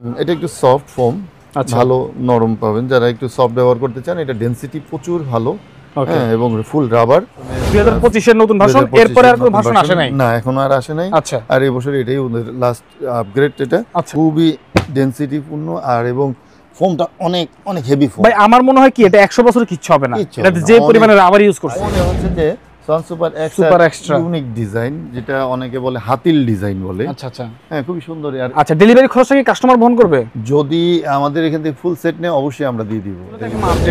এটা একটু soft foam, ভালো নরম পাবেন। যারা একটু সফট ব্যবহার করতে চান, এটা ডেনসিটি প্রচুর ভালো। হ্যাঁ, এবং ফুল রাবার। 2025 এর নতুন ভার্সন, এরপরে আর কোনো ভার্সন আসে নাই? না, এখনো আর আসে নাই। আচ্ছা, আর এই বছর এটাই ওদের লাস্ট আপগ্রেড। এটা খুবই ডেনসিটি পূর্ণ আর এবং ফোমটা অনেক অনেক হেভি ফোম। ভাই আমার মনে হয় কি এটা 100 বছর কিচ্ছু হবে না, এটা যে পরিমাণে রাবার ইউজ করছে। মনে হচ্ছে যে Schwann super extra unique design, যেটা অনেকে বলে হাতিল ডিজাইন বলে। আচ্ছা আচ্ছা, হ্যাঁ, খুবই সুন্দর। আর আচ্ছা, ডেলিভারি খরচটা কি কাস্টমার বহন করবে? যদি আমাদের এখান থেকে ফুল সেট নেয় অবশ্যই আমরা দিয়ে দিব।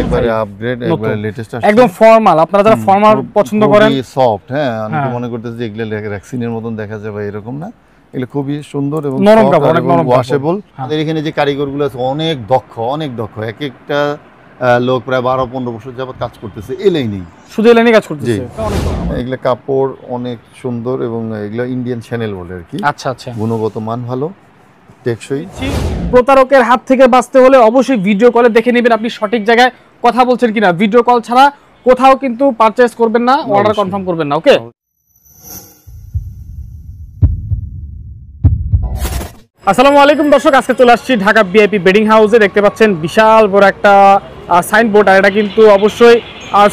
একবারে আপগ্রেড, একবারে লেটেস্ট, একদম ফর্মাল। আপনারা যারা ফর্মাল পছন্দ করেন, সফট। হ্যাঁ, অনেকে মনে করতেছে যে এগুলা র্যাক্সিনের মতন দেখা যায়, বা এরকম না। এগুলো খুবই সুন্দর এবং নরম কাপড়, অনেক নরম, ওয়াশেবল। আমাদের এখানে যে কারিগরগুলো আছে অনেক দক্ষ, অনেক দক্ষ। এক একটা লোক প্রায় 12-15 বছর যাবত কাজ করতেছে এই লাইনেই, শুধু এই লাইনে কাজ করতেছে। এগুলো কাপড় অনেক সুন্দর এবং এগুলো ইন্ডিয়ান চ্যানেল বলে আর কি। আচ্ছা আচ্ছা, গুণগত মান ভালো, টেকসই। প্রতারকের হাত থেকে বাঁচতে হলে অবশ্যই ভিডিও কলে দেখে নেবেন আপনি সঠিক জায়গায় কথা বলছেন কিনা। ভিডিও কল ছাড়া কোথাও কিন্তু পারচেজ করবেন না, অর্ডার কনফার্ম করবেন না। ওকে, আসসালামু আলাইকুম দর্শক, আজকে চলে আসছি ঢাকা ভিআইপি বেডিং হাউসে। দেখতে পাচ্ছেন বিশাল বড় একটা সাইনবোর্ড, আর এটা কিন্তু অবশ্যই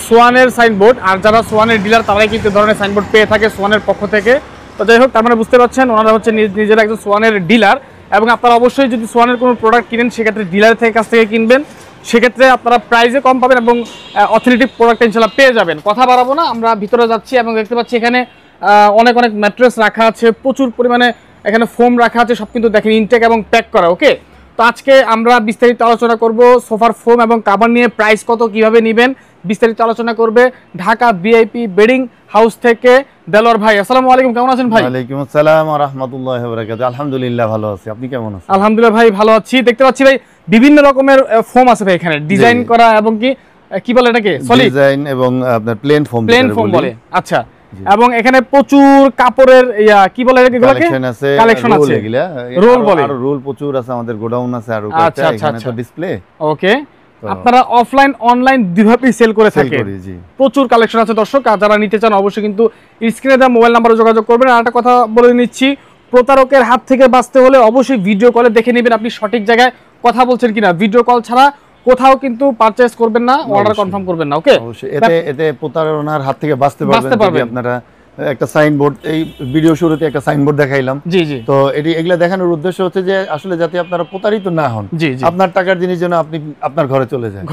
সোয়ানের সাইনবোর্ড। আর যারা সোয়ানের ডিলার তারাই কিন্তু ধরনের সাইনবোর্ড পেয়ে থাকে সোয়ানের পক্ষ থেকে। তো যাই হোক, তার মানে বুঝতে পারছেন ওনারা হচ্ছে নিজেরা একজন সোয়ানের ডিলার, এবং আপনারা অবশ্যই যদি সোয়ানের কোনো প্রোডাক্ট কিনেন সেক্ষেত্রে ডিলারের কাছ থেকে কিনবেন, সেক্ষেত্রে আপনারা প্রাইসে কম পাবেন এবং অথেন্টিক প্রোডাক্ট ইনশাআল্লাহ পেয়ে যাবেন। কথা বাড়াবো না, আমরা ভিতরে যাচ্ছি এবং দেখতে পাচ্ছি এখানে অনেক অনেক ম্যাট্রেস রাখা আছে, প্রচুর পরিমাণে এখানে ফোম রাখা আছে, সব কিন্তু দেখেন ইনটেক এবং প্যাক করা। ওকে, তো আজকে আমরা বিস্তারিত আলোচনা করব সোফার ফোম এবং কাভার নিয়ে, প্রাইস কত, কিভাবে নেবেন, বিস্তারিত আলোচনা করবে ঢাকা ভিআইপি বেডিং হাউস থেকে দেলোয়ার ভাই। আসসালামু আলাইকুম, কেমন আছেন ভাই? ওয়ালাইকুম আসসালাম ওয়া রাহমাতুল্লাহি ওয়া বারাকাতুহু। আলহামদুলিল্লাহ ভালো আছি, আপনি কেমন আছেন? আলহামদুলিল্লাহ ভাই ভালো আছি। দেখতে পাচ্ছি ভাই বিভিন্ন রকমের ফোম আছে ভাই এখানে, ডিজাইন করা এবং কি বলে এটাকে, সলিড ডিজাইন এবং আপনার প্লেন ফোম বলে। আচ্ছা, এবং এখানে প্রচুর কাপড়ের কি বলে এগুলোকে, কালেকশন আছে, রোল বলে। আর রোল প্রচুর আছে, আমাদের গোডাউন আছে আর আচ্ছা এখানে তো ডিসপ্লে। ওকে, আপনারা অফলাইন অনলাইন দুইভাবেই সেল করে থাকেন, প্রচুর কালেকশন আছে দর্শক। আর যারা নিতে চান অবশ্যই কিন্তু স্ক্রিনে দেওয়া মোবাইল নাম্বারে যোগাযোগ করবেন। আর একটা কথা বলে নিচ্ছি, প্রতারকের হাত থেকে বাঁচতে হলে অবশ্যই ভিডিও কলে দেখে নেবেন আপনি সঠিক জায়গায় কথা বলছেন কিনা। ভিডিও কল ছাড়া কোথাও কিন্তু পারচেজ করবেন না, অর্ডার কনফার্ম করবেন না। ওকে, এতে প্রতারণার হাত থেকে বাঁচতে পারবেন আপনারা। একটা সাইনবোর্ড, এই ভিডিও শুরুতে একটা সাইনবোর্ড দেখাইলাম। জি জি, তো এগুলা দেখানোর উদ্দেশ্য হচ্ছে যে আসলে যাতে আপনারা প্রতারিত না হন, আপনার টাকার জিনিস যেন আপনি আপনার ঘরে চলে যায়।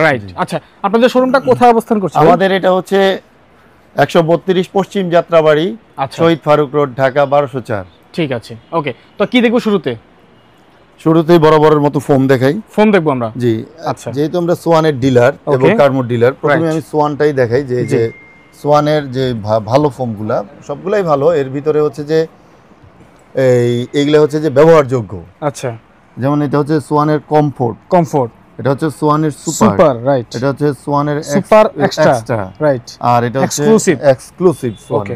রাইট। আচ্ছা, আপনাদের শোরুমটা কোথায় অবস্থান করছে? আমাদের এটা হচ্ছে 132 পশ্চিম যাত্রাবাড়ি, শহীদ ফারুক রোড, ঢাকা 1204। ঠিক আছে, ওকে। তো কি দেখবো শুরুতেই বরাবরের মতো ফোম দেখাই। ফোম দেখবো আমরা? জি, আচ্ছা। যেহেতু আমরা সোয়ানের ডিলার এবং কার্মোর ডিলার, প্রথমে আমি সোয়ানটাই দেখাই। যে সোয়ানের যে ভালো ফোমগুলা সবগুলাই ভালো, এর ভিতরে হচ্ছে যে এইগুলা হচ্ছে যে ব্যবহারযোগ্য। আচ্ছা, যেমন এটা হচ্ছে সোয়ানের কমফোর্ট, এটা হচ্ছে সোয়ানের সুপার, রাইট। এটা হচ্ছে সোয়ানের সুপার এক্সট্রা, রাইট। আর এটা হচ্ছে এক্সক্লুসিভ সোয়ান।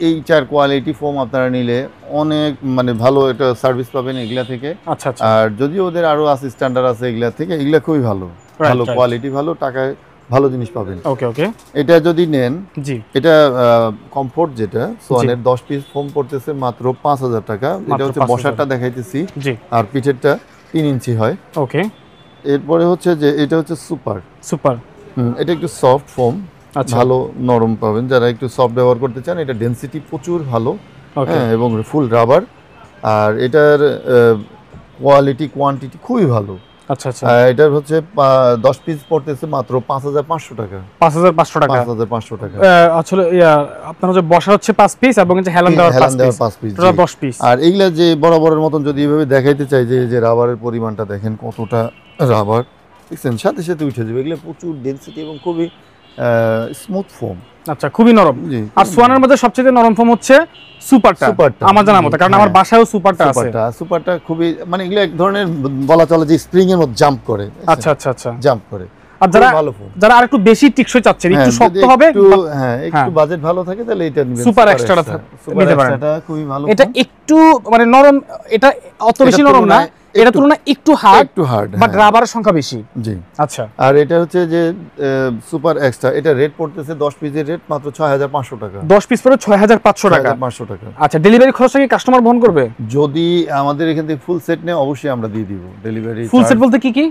এই চার কোয়ালিটি ফোম আপনারা নিলে অনেক মানে ভালো একটা সার্ভিস পাবেন এগুলা থেকে। আচ্ছা আচ্ছা, আর যদি ওদের আরো আছে স্ট্যান্ডার্ড আছে এগুলা থেকে, এগুলা খুবই ভালো কোয়ালিটি, ভালো টাকায় ভালো জিনিস পাবেন। ওকে ওকে, এটা যদি নেন, জি, এটা কমফোর্ট যেটা সোয়ানের 10 পিস ফোম পড়তেছে মাত্র 5000 টাকা। এটা হচ্ছে বসারটা দেখাইতেছি, আর পিঠেরটা 3 ইঞ্চি হয়। ওকে, এরপরে হচ্ছে যে এটা হচ্ছে সুপার। এটা একটু সফট ফোম, ভালো নরম পাবেন। যারা একটু সফট ব্যবহার করতে চান, এটা ডেনসিটি প্রচুর ভালো। হ্যাঁ, এবং ফুল রাবার। আর এটার কোয়ান্টিটি খুবই ভালো। আচ্ছা আচ্ছা, এটা হচ্ছে 10 পিস পড়তেছে মাত্র 5500 টাকা। 5500 টাকা। আসলে আপনার যে বসা হচ্ছে 5 পিস এবং যে হেলান দেওয়ার 5 পিস, টোটাল 10 পিস। আর এইগুলা যে বরাবরের মতন যদি এভাবে দেখাইতে চাই, যে রাবারের পরিমাণটা দেখেন কতটা রাবার, দেখছেন, সাথে সাথে উঠে যাবে। এগুলা প্রচুর ডেনসিটি এবং খুবই স্মুথ ফোম। আচ্ছা, খুবই নরম। আর সোয়ানের মধ্যে সবচেয়ে নরম ফোম হচ্ছে সুপারটা আমার জানার মতো, কারণ আমার বাসায়ও সুপারটা আছে। সুপারটা খুবই মানে এগুলো এক ধরনের বলা চলে যে স্প্রিং এর মতো জাম্প করে। আচ্ছা আচ্ছা আচ্ছা, জাম্প করে। আর যারা আরেকটু বেশি টিকসই চাচ্ছেন, একটু শক্ত হবে, একটু বাজেট ভালো থাকে, তাহলে এটা নেবেন, সুপার এক্সট্রাটা নিতে পারেন। এটা খুবই ভালো। এটা একটু মানে নরম, এটা অত বেশি নরম না, এটা তুলনায় একটু হার্ড বাট হ্যাঁ। রাবারের সংখ্যা বেশি। জি। আচ্ছা, আর এটা হচ্ছে যে সুপার এক্সট্রা, এটা রেট পড়তেছে 10 পিসের রেট মাত্র 6500 টাকা। 10 পিস পরে 6500 টাকা। 6500 টাকা। আচ্ছা, ডেলিভারি খরচটা কি কাস্টমার বহন করবে? যদি আমাদের এখান থেকে ফুল সেট নেয় অবশ্যই আমরা দিয়ে দিব ডেলিভারি। ফুল সেট বলতে কি কি?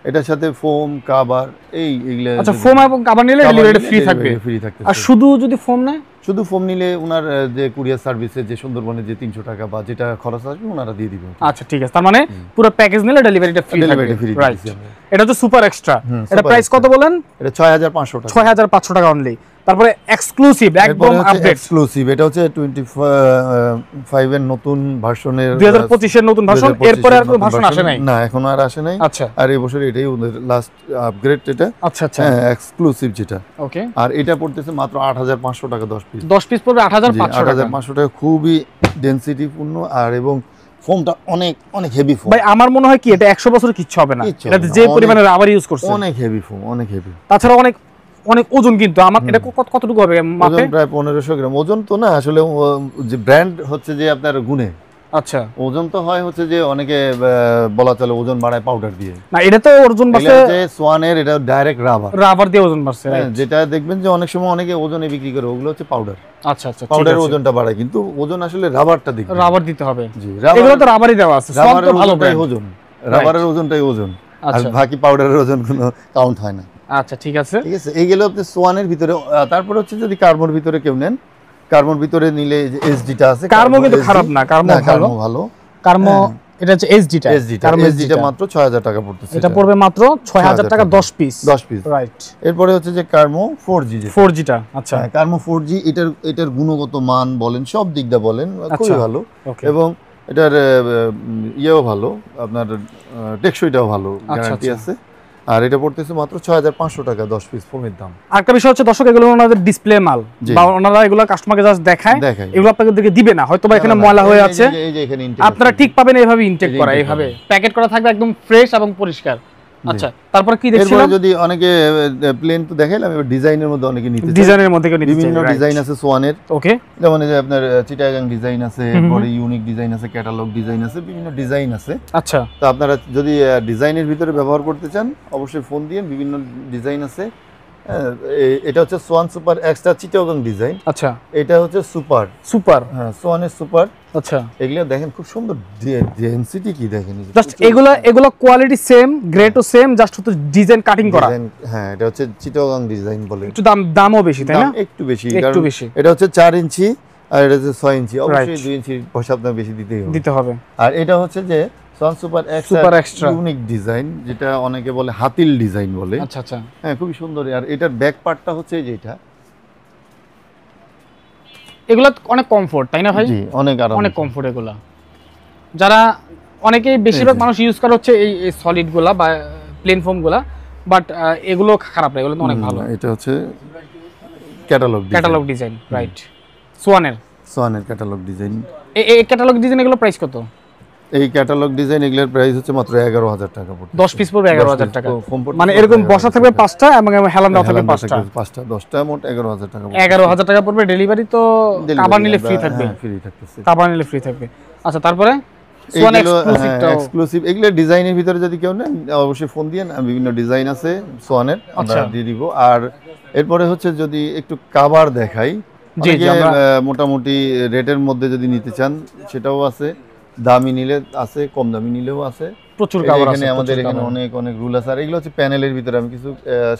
এটার সাথে ফোম, কভার, এইগুলা। আচ্ছা, ফোম এবং কভার নিলে ডেলিভারি ফ্রি থাকবে। ফ্রি থাকবে। আর শুধু যদি ফোম নেয়? শুধু ফোম নিলে ওনার যে কুরিয়ার সার্ভিসে যে সুন্দরবনে যে 300 টাকা বা যেটা খরচ আসবে ওনারা দিয়ে দিবেন। আচ্ছা, ঠিক আছে। তার মানে পুরো প্যাকেজ নিলে ডেলিভারিটা ফ্রি থাকবে। রাইট। এটা হচ্ছে সুপার এক্সট্রা। এটা প্রাইস কত বলেন? এটা 6500 টাকা। 6500 টাকা অনলি। তারপরে এক্সক্লুসিভ একদম আপডেট এক্সক্লুসিভ, এটা হচ্ছে 25 এর নতুন ভার্সনের, 2025 এর নতুন ভার্সন। এরপরে আর কোনো ভার্সন আসে নাই? না, এখনো আর আসে নাই। আচ্ছা। আর এই বছর এটাই ওদের লাস্ট আপগ্রেড এটা। আচ্ছা আচ্ছা, হ্যাঁ, এক্সক্লুসিভ যেটা। ওকে। আর এটা পড়তেছে মাত্র 8500 টাকা 10 পিস। 10 পিস পড়বে 8500 টাকা। 8500 টাকা, খুবই ডেনসিটি পূর্ণ আর এবং ফোমটা অনেক অনেক হেভি ফোম। ভাই আমার মনে হয় কি এটা 100 বছরের কিচ্ছু হবে না। এটা যে পরিমাণে রাবার ইউজ করছে অনেক হেভি ফোম, অনেক হেভি। তাছাড়া অনেক অনেক ওজন, কিন্তু আমার এটা কতটুকু হবে মাপে? ওজন প্রায় 1500 গ্রাম। ওজন তো না আসলে, যে ব্র্যান্ড হচ্ছে যে আপনার গুণে। আচ্ছা, ওজন তো হয় হচ্ছে যে অনেকে বলা চলে ওজন বাড়ায় পাউডার দিয়ে। না, এটা তো ওজন বাড়ছে যে সোয়ানের, এটা ডাইরেক্ট রাবার দিয়ে ওজন বাড়ছে। যেটা দেখবেন যে অনেক সময় অনেকে ওজনে বিক্রি করে, ওগুলো হচ্ছে পাউডার। আচ্ছা আচ্ছা, পাউডারের ওজনটা বাড়ায়, কিন্তু ওজন আসলে রাবারটা দিবে। রাবার দিতে হবে। জি, এগুলো তো রাবারই দেওয়া আছে। সোয়ান তো ভালো ব্র্যান্ড। ওজন রাবারের ওজনটাই ওজন, আর আচ্ছা। বাকি পাউডারের ওজন কোনো কাউন্ট হয় না। আচ্ছা, ঠিক আছে। ঠিক আছে, এই গেল আপনি সোয়ানের ভিতরে। তারপর হচ্ছে যদি কার্বন ভিতরে কেউ নেন, কার্বন ভিতরে নিলে যে এসডিটা আছে, কার্মো কিন্তু খারাপ না, কার্মো ভালো। কার্মো এটা হচ্ছে এসডিটা। এসডিটা মাত্র 6000 টাকা পড়তেছে। এটা পড়বে মাত্র 6000 টাকা 10 পিস। রাইট। এরপরে হচ্ছে যে কার্মো 4G, 4Gটা। আচ্ছা, কার্মো 4G, এটার গুণগত মান বলেন, সব দিক দিয়ে বলেন খুবই ভালো। এবং এটার ইয়েও ভালো, আপনার টেকসইটাও ভালো, গ্যারান্টি আছে। আর এটা পড়তেছে মাত্র 6500 টাকা 10 পিস ফোমের দাম। আরেকটা বিষয় হচ্ছে দর্শক, এগুলো ওনাদের ডিসপ্লে মাল, বা ওনারা এগুলো কাস্টমারকে জাস্ট দেখায়, এগুলো আপনাদেরকে দিবে না। হয়তো বা এখানে ময়লা হয়ে আছে, আপনারা ঠিক পাবেন এইভাবে ইনটেক করা, এইভাবে প্যাকেট করা থাকবে, একদম ফ্রেশ এবং পরিষ্কার। আচ্ছা, তারপর কি দেখছিলাম? যদি অনেকে প্লেন তো দেখাইলাম, এবার ডিজাইনের মধ্যে অনেকে নিতে চায়। ডিজাইনের মধ্যে কেউ নিতে চায়, বিভিন্ন ডিজাইন আছে সোয়ানের। ওকে, যেমন এই যে আপনার চিটাগাং ডিজাইন আছে, পরে ইউনিক ডিজাইন আছে, ক্যাটালগ ডিজাইন আছে, বিভিন্ন ডিজাইন আছে। আচ্ছা, তো আপনারা যদি ডিজাইনের ভিতরে ব্যবহার করতে চান অবশ্যই ফোন দিন, বিভিন্ন ডিজাইন আছে। এটা হচ্ছে Schwann super extra Chittagong design. আচ্ছা, এটা হচ্ছে সুপার। হ্যাঁ, সোয়ানের সুপার। আচ্ছা, এগুলো দেখেন খুব সুন্দর ডেনসিটি, কি দেখেন জাস্ট এগুলো কোয়ালিটি সেম, গ্রেডও সেম, জাস্ট হচ্ছে ডিজাইন কাটিং করা। হ্যাঁ, এটা হচ্ছে চিটাগাং ডিজাইন বলে। একটু দামও বেশি, তাই না? একটু বেশি, কারণ এটা হচ্ছে 4 ইঞ্চি আর এটা হচ্ছে 6 ইঞ্চি, অবশ্যই 2 ইঞ্চি পয়সা আপনার বেশি দিতে হবে। আর এটা হচ্ছে যে Schwann super extra unique design, যেটা অনেকে বলে হাতিল ডিজাইন বলে। আচ্ছা আচ্ছা, হ্যাঁ, খুবই সুন্দর। আর এটার ব্যাক পার্টটা হচ্ছে এই যে এটা, এগুলো অনেক কমফোর্ট, তাই না ভাই? জি, অনেক আরাম, অনেক কমফোর্ট এগুলা। যারা অনেকেই বেশিরভাগ মানুষ ইউজ করে হচ্ছে এই সলিড গুলা বা প্লেন ফোম গুলা, বাট এগুলো খারাপ না, এগুলো তো অনেক ভালো। এটা হচ্ছে ক্যাটালগ ডিজাইন, রাইট। সোয়ানের ক্যাটালগ ডিজাইন। এই ক্যাটালগ ডিজাইন এগুলো প্রাইস কত? এই ক্যাটালগ ডিজাইন এগুলোর প্রাইস হচ্ছে মাত্র 11000 টাকা পড়বে। 10 পিস পড়বে 11000 টাকা। মানে এরকম বসা থাকবে 5টা এবং হেলান দেওয়া থাকবে 5টা 10টা, মোট 11000 টাকা। 11000 টাকা পড়বে। ডেলিভারি তো কাবার নিলে ফ্রি থাকবে। ফ্রি থাকতেছে, কাবার নিলে ফ্রি থাকবে। আচ্ছা, তারপরে সোয়ান এক্সক্লুসিভ, এগুলো ডিজাইনের ভিতরে যদি কেউ নেন অবশ্যই ফোন দিয়েন, বিভিন্ন ডিজাইন আছে সোয়ানের, আমরা দিয়ে দিব। আর এরপরে হচ্ছে যদি একটু কাবার দেখাই, মোটামুটি রেটের মধ্যে যদি নিতে চান সেটাও আছে, দামি নিলে আছে, কম দামি নিলেও আছে, প্রচুর কাভার আছে। আমাদের এখানে অনেক অনেক রুল আছে। আর এগুলো হচ্ছে প্যানেলের ভিতরে আমি কিছু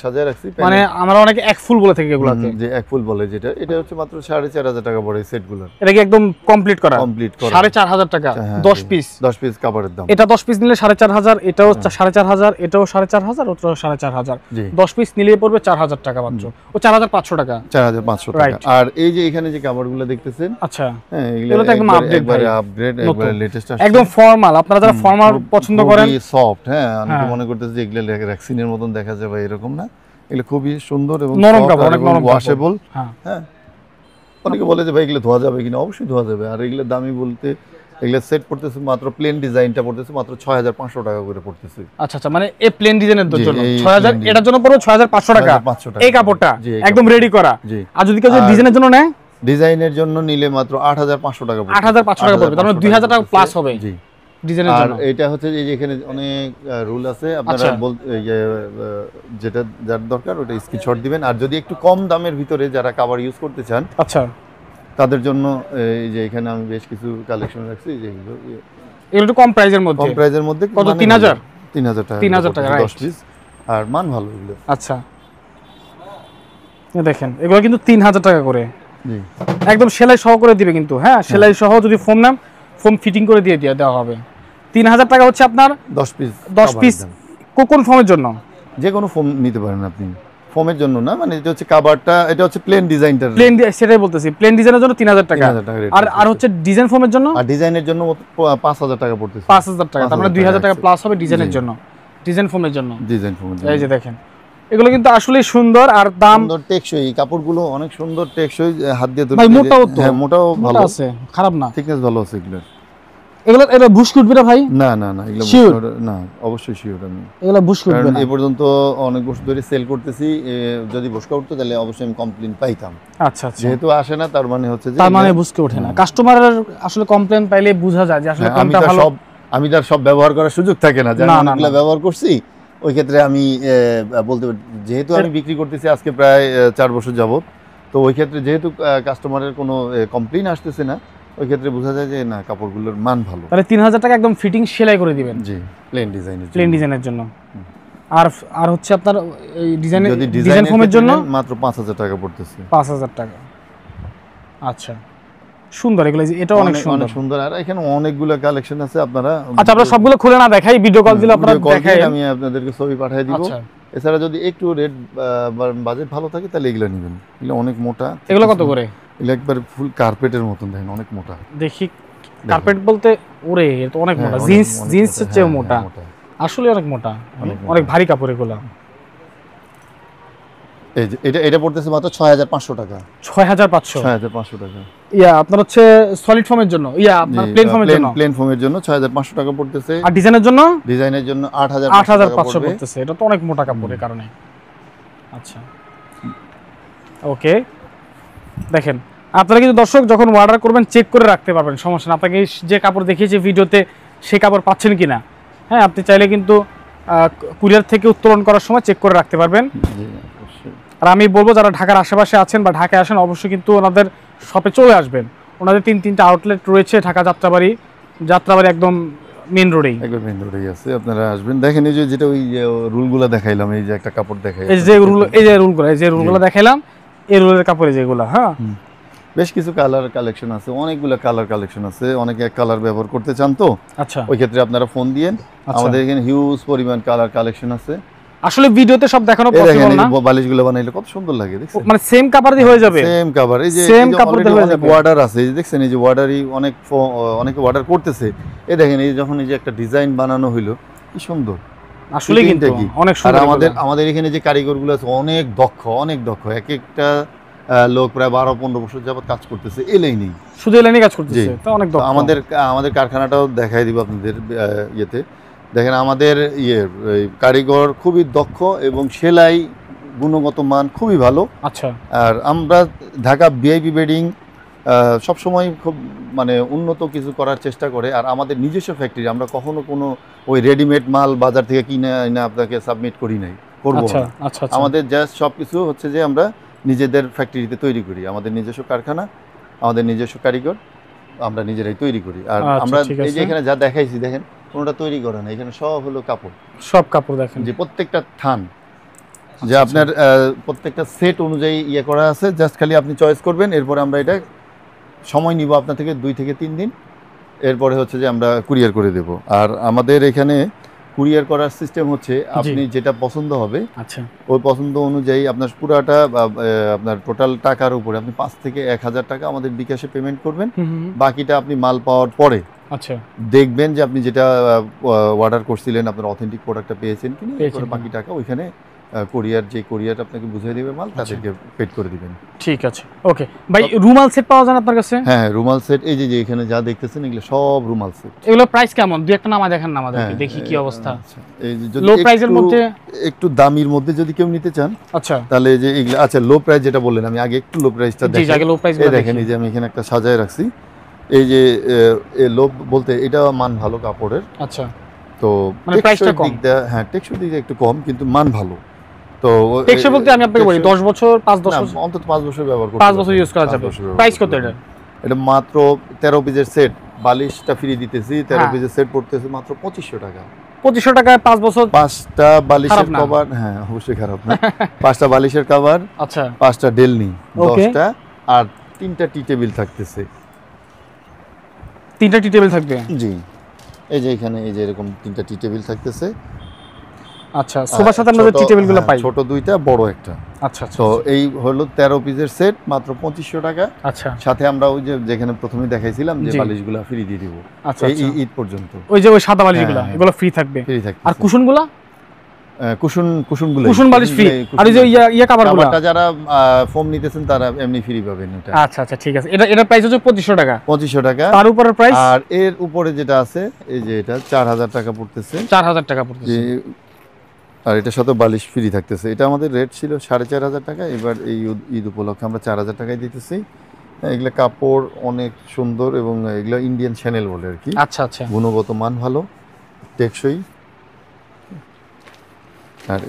সাজিয়ে রাখছি, মানে আমরা অনেকে এক ফুল বলে থাকি এগুলোতে, যে এক ফুল বলে, যেটা এটা হচ্ছে মাত্র 4500 টাকা পড়ে সেটগুলো। এটা কি একদম কমপ্লিট করা? 4500 টাকা 10 পিস কাভারের দাম। এটা 10 পিস নিলে 4500, এটাও 4500, এটাও 4500, ওটাও 4500। 10 পিস নিলে পড়বে 4000 টাকা মাত্র, ও 4500 টাকা। 4500 টাকা। আর এই যে এখানে যে কাভারগুলো দেখতেছেন, আচ্ছা, হ্যাঁ, এগুলো তো একদম আপগ্রেড, একবারে লেটেস্ট, একদম ফর্মাল। আপনারা যারা ফর্মাল পছন্দ করেন, সফট, হ্যাঁ, অনেকে মনে করতেছে যে এগুলো র্যাক্সিনের মতন দেখা যাবে, এরকম না, এগুলো খুবই সুন্দর এবং নরম কাপড়, অনেক নরম, ওয়াশেবল। হ্যাঁ, অনেকে বলে যে ভাই এগুলো ধোয়া যাবে কিনা, অবশ্যই ধোয়া যাবে। আর এগুলো দামি বলতে, এগুলো সেট পড়তেছে মাত্র, প্লেন ডিজাইনটা পড়তেছে মাত্র 6500 টাকা করে পড়তেছে। আচ্ছা আচ্ছা, মানে এই প্লেন ডিজাইনের জন্য 6000, এটার জন্য পড়বে 6500 টাকা এই কাপড়টা, একদম রেডি করা। আর যদি কেউ ডিজাইনের জন্য নেয়, ডিজাইনের জন্য নিলে মাত্র 8500 টাকা পড়বে। 8500 টাকা পড়বে, তার মানে 2000 টাকা প্লাস হবে। জি, ডিজাইনের জন্য। আর এটা হচ্ছে যে এখানে অনেক রুল আছে, আপনারা যেটা যার দরকার ওটা স্ক্রিনশট দিবেন। আর যদি একটু কম দামের ভিতরে যারা কভার ইউজ করতে চান, আচ্ছা, তাদের জন্য এই যে এখানে আমি বেশ কিছু কালেকশন রাখছি, যেগুলো এগুলো একটু কম প্রাইজের মধ্যে। কম প্রাইজের মধ্যে কত? 3000 টাকা। 3000 টাকা, 10 পিস, আর মান ভালো এগুলো। আচ্ছা, দেখেন এগুলো কিন্তু 3000 টাকা করে, জি একদম সেলাই সহ করে দিবে কিন্তু। হ্যাঁ, সেলাই সহ যদি ফোম নাম, ফোম ফিটিং করে দেওয়া হবে। 3000 টাকা হচ্ছে আপনার 10 পিস। 10 পিস কোন ফোমের জন্য? যে কোনো ফোম নিতে পারেন আপনি, ফোমের জন্য না, মানে এটা হচ্ছে কাভারটা, এটা হচ্ছে প্লেন ডিজাইনটা। প্লেন, সেটাই বলতেছি, প্লেন ডিজাইনের জন্য 3000 টাকা। আর হচ্ছে ডিজাইন ফোমের জন্য, আর ডিজাইনের জন্য 5000 টাকা পড়তেছে। 5000 টাকা, তার মানে 2000 টাকা প্লাস হবে ডিজাইনের জন্য, ডিজাইন ফোমের জন্য। ডিজাইন ফোমের জন্য এই যে দেখেন, এগুলো কিন্তু আসলেই সুন্দর, আর দাম সুন্দর, টেকসই। কাপড়গুলো অনেক সুন্দর, টেকসই, হাত দিয়ে ধরে। ভাই মোটাও তো, হ্যাঁ মোটাও ভালো আছে, খারাপ না, থিকনেস ভালো আছে এগুলো। এগুলো বুশ উঠবে না ভাই? না না না, এগুলো Sure? না, অবশ্যই শিওর আমি। এগুলো বুশ উঠবে কারণ না। এই পর্যন্ত অনেক বছর ধরে সেল করতেছি, যদি বসকা উঠতো তাহলে অবশ্যই আমি কমপ্লেইন পাইতাম। আচ্ছা আচ্ছা, যেহেতু আসে না, তার মানে হচ্ছে যে তার মানে বুঝতে ওঠে না। কাস্টমারের আসলে কমপ্লেইন পাইলে বোঝা যায় যে আসলে কোনটা ভালো। আমি তার সব ব্যবহার করার সুযোগ থাকে না, যারা অনেকগুলো ব্যবহার করছি, ওই ক্ষেত্রে আমি বলতে পারি, যেহেতু আমি বিক্রি করতেছি আজকে প্রায় 4 বছর যাবত, তো ওই ক্ষেত্রে যেহেতু কাস্টমারের কোনো কমপ্লেইন আসতেছে না, ওই ক্ষেত্রে বোঝা যায় যে না, কাপড়গুলোর মান ভালো। তাহলে 3000 টাকা একদম ফিটিং সেলাই করে দিবেন। জি, প্লেন ডিজাইনের জন্য। আর হচ্ছে আপনার এই ডিজাইন ডিজাইন ফোমের জন্য মাত্র 5000 টাকা পড়তেছে। 5000 টাকা। আচ্ছা, সুন্দর এগুলো, এটা অনেক সুন্দর সুন্দর। আর এখানে অনেকগুলো কালেকশন আছে, আপনারা আচ্ছা, আমরা সবগুলো খুলে না দেখাই, ভিডিও কল দিলে আপনারা দেখাই, আমি আপনাদেরকে ছবি পাঠিয়ে দিব। এছাড়া যদি একটু রেট বাজেট ভালো থাকে তাহলে এগুলো নেবেন। এগুলো অনেক মোটা। এগুলো কত করে? এগুলো একবার Full কার্পেটের মতন, দেখেন অনেক মোটা। দেখি, কার্পেট বলতে ওরে, এটা অনেক মোটা, জিন্সের চেয়ে মোটা, আসলে অনেক মোটা, অনেক ভারী কাপড় এগুলো। এই যে এটা পড়তেছে মাত্র 6500 টাকা। 6500 টাকা। আপনার হচ্ছে সলিড ফোমের জন্য, আপনার প্লেন ফোমের জন্য, প্লেন ফোমের জন্য 6500 টাকা পড়তেছে। আর ডিজাইনের জন্য 8500 পড়তেছে। এটা তো অনেক মোটা কাপড়ের কারণে। আচ্ছা, ওকে, দেখেন আপনারা কিন্তু দর্শক যখন অর্ডার করবেন চেক করে রাখতে পারবেন, সমস্যা না। আপনাকে যে কাপড় দেখিয়েছি ভিডিওতে সেই কাপড় পাচ্ছেন কিনা, হ্যাঁ, আপনি চাইলে কিন্তু কুরিয়ার থেকে উত্তোলন করার সময় চেক করে রাখতে পারবেন। আর আমি বলবো যারা ঢাকার আশেপাশে আছেন বা ঢাকায় আসেন, অবশ্যই কিন্তু ওনাদের শপে চলে আসবেন। ওনাদের 3টা আউটলেট রয়েছে ঢাকা যাত্রাবাড়ি একদম মেইন রোডেই, আছে। আপনারা আসবেন, দেখেন এই যে যেটা ওই রুলগুলো দেখাইলাম, এই যে একটা কাপড় দেখাই, এই যে রুলগুলো দেখাইলাম, এই রুলের কাপড়ে যেগুলো, হ্যাঁ, বেশ কিছু কালার কালেকশন আছে, অনেকগুলো কালার কালেকশন আছে। অনেকে এক কালার ব্যবহার করতে চান, তো আচ্ছা, ওই ক্ষেত্রে আপনারা ফোন দিয়েন। আমাদের এখানে হিউজ পরিমাণ কালার কালেকশন আছে। আসলে ভিডিওতে সব দেখানো পসিবল না। বালিশগুলো বানাইলে কত সুন্দর লাগে, দেখছেন? মানে সেম কাপড় দিয়ে হয়ে যাবে, সেম কাপড়। এই যে সেম কাপড় দিয়ে হয়ে যাবে। অর্ডার আছে, এই যে দেখছেন, এই যে অর্ডারই অনেকে অর্ডার করতেছে। এই দেখেন, এই যখন এই যে একটা ডিজাইন বানানো হইলো, কি সুন্দর আসলে, কিন্তু অনেক সুন্দর। আর আমাদের এখানে যে কারিগরগুলো আছে অনেক দক্ষ। এক একটা লোক প্রায় 12-15 বছর যাবত কাজ করতেছে, এলেই নেই, শুধু এলেই কাজ করতেছে, তো অনেক দক্ষ। আমাদের কারখানাটাও দেখাই দিব আপনাদের ইয়েতে। দেখেন, আমাদের কারিগর খুবই দক্ষ এবং সেলাই গুণগত মান খুবই ভালো। আচ্ছা, আর আমরা ঢাকা ভিআইপি বেডিং সবসময় খুব মানে উন্নত কিছু করার চেষ্টা করে। আর আমাদের নিজস্ব ফ্যাক্টরি, আমরা কখনো কোনো ওই রেডিমেড মাল বাজার থেকে কিনে আপনাকে সাবমিট করি নাই, করবো না। আমাদের জাস্ট সবকিছু হচ্ছে যে আমরা নিজেদের ফ্যাক্টরিতে তৈরি করি, আমাদের নিজস্ব কারখানা, আমাদের নিজস্ব কারিগর, আমরা নিজেরাই তৈরি করি। আর আমরা এই যে এখানে যা দেখাইছি, দেখেন কোনোটা তৈরি করে না, এখানে সব হলো কাপড়, সব কাপড়। দেখেন যে প্রত্যেকটা থান যে আপনার প্রত্যেকটা সেট অনুযায়ী ইয়ে করা আছে, জাস্ট খালি আপনি চয়েস করবেন। এরপরে আমরা এটা সময় নিব আপনার থেকে 2 থেকে 3 দিন, এরপরে হচ্ছে যে আমরা কুরিয়ার করে দেব। আর আমাদের এখানে কুরিয়ার করার সিস্টেম হচ্ছে, আপনি যেটা পছন্দ হবে, আচ্ছা, ওই পছন্দ অনুযায়ী আপনার পুরাটা আপনার টোটাল টাকার উপরে আপনি 5 থেকে 1000 টাকা আমাদের বিকাশে পেমেন্ট করবেন। বাকিটা আপনি মাল পাওয়ার পরে আচ্ছা দেখবেন যে আপনি যেটা অর্ডার করছিলেন আপনার অথেন্টিক প্রোডাক্টটা পেয়েছেন কিনা। এরপরে বাকি টাকা ওইখানে কুরিয়ার আপনাকে বুঝিয়ে দিবে মাল, তাদেরকে পেড করে দিবেন। ঠিক আছে, ওকে ভাই। রুমাল সেট পাওয়া যায় আপনার কাছে? হ্যাঁ, রুমাল সেট, এই যে এখানে যা দেখতেছেন এগুলো সব রুমাল সেট। এগুলো প্রাইস কেমন? দুই একটা নামা দেখেন না আমাদেরকে, দেখি কি অবস্থা। এই যে যদি লো প্রাইসের মধ্যে, একটু দামির মধ্যে যদি কেউ নিতে চান, আচ্ছা, তাহলে এই যে এগুলো, আচ্ছা লো প্রাইস যেটা বললেন, আমি আগে একটু লো প্রাইসটা দেখাই। আগে লো প্রাইস দেখেন, এই যে আমি এখানে একটা সাজায় রাখছি, এই যে লোভ বলতে এটা মান ভালো কাপড়ের। আচ্ছা, তো মানে প্রাইসটা কম। হ্যাঁ, টেকসই দিক দিয়ে একটু কম, কিন্তু মান ভালো। তো টেকসই বলতে আমি আপনাকে বলি 10 বছর 5-10 বছর, অন্তত 5 বছর ব্যবহার করতে 5 বছর ইউজ করা যাবে। প্রাইস কত এটা? এটা মাত্র 13 পিসের সেট, বালিশটা ফ্রি দিতেছি। 13 পিসের সেট পড়তেছে মাত্র 2500 টাকা। 2500 টাকায় 5 বছর, 5টা বালিশের কভার। হ্যাঁ, অবশ্যই খারাপ না। 5টা বালিশের কভার, আচ্ছা 5টা ডেলনি, 10টা, আর 3টা টি টেবিল থাকতেছে। 3টা টি টেবিল থাকবে? জি, এই যে এখানে এই যে এরকম 3টা টি টেবিল থাকতেছে। আচ্ছা, সোফার সাথে আমরা যে টি টেবিলগুলো পাই, ছোট 2টা, বড় একটা। আচ্ছা আচ্ছা। তো এই হলো 13 পিসের সেট, মাত্র 2500 টাকা। আচ্ছা, সাথে আমরা ওই যে যেখানে প্রথমে দেখাইছিলাম যে বালিশগুলো ফ্রি দিয়ে দিব এই ঈদ পর্যন্ত। ওই যে ওই সাদা বালিশগুলো, এগুলো ফ্রি থাকবে। আর কুশনগুলো? কুশন বালিশ ফ্রি। আর এই যে ইয়া কভারগুলো যারা ফোম নিতেছেন তারা এমনি ফ্রি পাবেন এটা। আচ্ছা আচ্ছা, ঠিক আছে। এটা প্রাইস হচ্ছে 2500 টাকা। 2500 টাকা। তার উপরের প্রাইস? আর এর উপরে যেটা আছে এই যে এটা 4000 টাকা পড়তেছে। 4000 টাকা পড়তেছে। আর এটার সাথে বালিশ ফ্রি থাকতেছে। এটা আমাদের রেট ছিল 4500 টাকা, এবার এই ঈদ উপলক্ষে আমরা 4000 টাকায় দিতেছি। এগুলো কাপড় অনেক সুন্দর এবং এগুলো ইন্ডিয়ান চ্যানেল বলে আর কি। আচ্ছা আচ্ছা, গুণগত মান ভালো, টেকসই। আর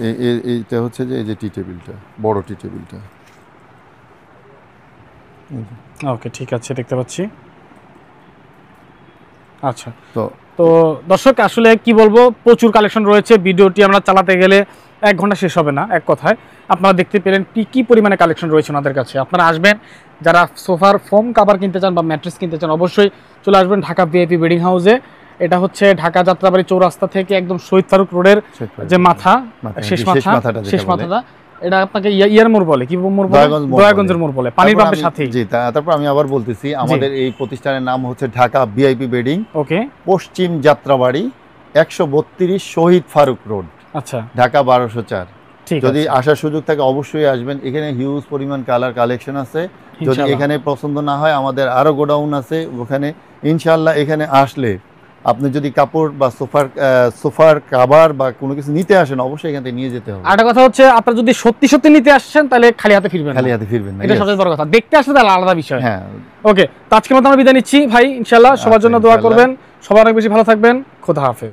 এইটা হচ্ছে যে এই যে টি টেবিলটা, বড় টি টেবিলটা। ওকে, ঠিক আছে, দেখতে পাচ্ছি। আচ্ছা, তো দর্শক আসলে কি বলবো, প্রচুর কালেকশন রয়েছে। ভিডিওটি আমরা চালাতে গেলে 1 ঘন্টা শেষ হবে না। এক কথায় আপনারা দেখতে পেলেন কি পরিমাণে কালেকশন রয়েছে ওনাদের কাছে। আপনারা আসবেন, যারা সোফার ফোম কভার কিনতে চান বা ম্যাট্রেস কিনতে চান, অবশ্যই চলে আসবেন ঢাকা ভিআইপি বেডিং হাউসে। এটা হচ্ছে ঢাকা যাত্রাবাড়ি চৌরাস্তা থেকে একদম শহীদ ফারুক রোডের যে শেষ মাথাটা, এটা আপনাকে ইয়ার মোড় বলে, কি মোড় বলে? দয়াগঞ্জের মোড় বলে, পানির পাম্পের সাথে। জি, তারপর আমি আবার বলতেছি, আমাদের এই প্রতিষ্ঠানের নাম হচ্ছে ঢাকা ভিআইপি বেডিং। ওকে, পশ্চিম যাত্রাবাড়ি 132 শহীদ ফারুক রোড, আচ্ছা, ঢাকা 1204। যদি আসার সুযোগ থাকে অবশ্যই আসবেন। এখানে হিউজ পরিমাণ কালার কালেকশন আছে। যদি এখানে পছন্দ না হয়, আমাদের আরো গোডাউন আছে ওখানে। ইনশাআল্লাহ এখানে আসলে আপনি যদি কাপড় বা সোফার কভার বা কোনো কিছু নিতে আসেন, অবশ্যই এখান থেকে নিয়ে যেতে হবে। আরেকটা কথা হচ্ছে, আপনারা যদি সত্যি নিতে আসছেন তাহলে খালি হাতে ফিরবেন না, এটা সবচেয়ে বড় কথা। দেখতে আসলে তাহলে আলাদা বিষয়। হ্যাঁ, ওকে, তো আজকের মতো আমরা বিদায় নিচ্ছি ভাই। ইনশাআল্লাহ সবার জন্য দোয়া করবেন। সবাই অনেক বেশি ভালো থাকবেন। খোদা হাফেজ।